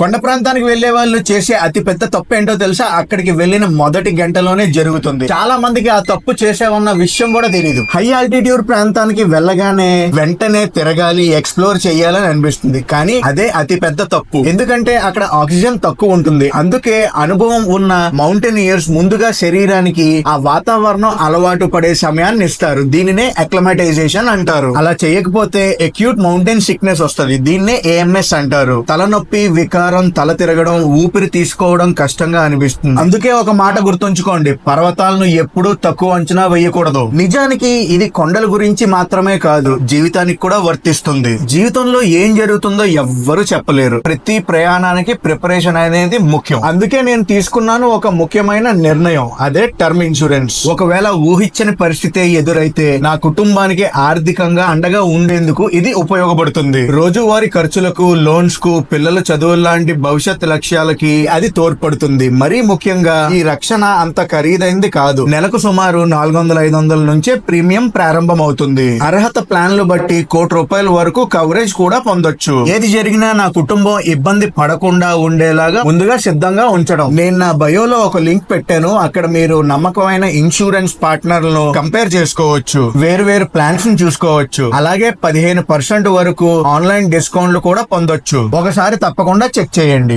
కొండ ప్రాంతానికి వెళ్లే వాళ్ళు చేసే అతి పెద్ద తప్పు ఏంటో తెలుసా? అక్కడికి వెళ్లిన మొదటి గంటలోనే జరుగుతుంది. చాలా మందికి ఆ తప్పు చేసామన్న విషయం కూడా తెలియదు. హై ఆల్టిట్యూడ్ ప్రాంతానికి వెళ్ళగానే వెంటనే తిరగాలి, ఎక్స్ప్లోర్ చేయాలని అనిపిస్తుంది. కానీ అదే అతి పెద్ద తప్పు. ఎందుకంటే అక్కడ ఆక్సిజన్ తక్కువ ఉంటుంది. అందుకే అనుభవం ఉన్న మౌంటైనియర్స్ ముందుగా శరీరానికి ఆ వాతావరణం అలవాటు పడే సమయాన్ని ఇస్తారు. దీనినే అక్లమటైజేషన్ అంటారు. అలా చేయకపోతే అక్యూట్ మౌంటైన్ సిక్నెస్ వస్తుంది. దీన్నే AMS అంటారు. తలనొప్పి, వికారం, తల తిరగడం, ఊపిరి తీసుకోవడం కష్టంగా అనిపిస్తుంది. అందుకే ఒక మాట గుర్తుంచుకోండి, పర్వతాలను ఎప్పుడూ తక్కువ అంచనా వేయకూడదు. నిజానికి ఇది కొండల గురించి మాత్రమే కాదు, జీవితానికి కూడా వర్తిస్తుంది. జీవితంలో ఏం జరుగుతుందో ఎవ్వరూ చెప్పలేరు. ప్రతి ప్రయాణానికి ప్రిపరేషన్ అనేది ముఖ్యం. అందుకే నేను తీసుకున్నాను ఒక ముఖ్యమైన నిర్ణయం, అదే టర్మ్ ఇన్సూరెన్స్. ఒకవేళ ఊహించని పరిస్థితి ఎదురైతే నా కుటుంబానికి ఆర్థికంగా అండగా ఉండేందుకు ఇది ఉపయోగపడుతుంది. రోజువారీ ఖర్చులకు, లోన్స్ కు, పిల్లల చదువుల లాంటి భవిష్యత్ లక్ష్యాలకి అది తోడ్పడుతుంది. మరీ ముఖ్యంగా ఈ రక్షణ అంత ఖరీదైంది కాదు. నెలకు సుమారు 400-500 నుంచే ప్రీమియం ప్రారంభం అవుతుంది. అర్హత ప్లాన్లు బట్టి ₹1,00,00,000 వరకు కవరేజ్ కూడా పొందొచ్చు. ఏది జరిగినా నా కుటుంబం ఇబ్బంది పడకుండా ఉండేలాగా ముందుగా సిద్ధంగా ఉంచడం. నేను నా బయోలో ఒక లింక్ పెట్టాను. అక్కడ మీరు నమ్మకమైన ఇన్సూరెన్స్ పార్ట్నర్లను కంపేర్ చేసుకోవచ్చు, వేరు ప్లాన్స్ ని చూసుకోవచ్చు. అలాగే 15% వరకు ఆన్లైన్ డిస్కౌంట్లు కూడా పొందొచ్చు. ఒకసారి తప్పకుండా చెక్ చేయండి.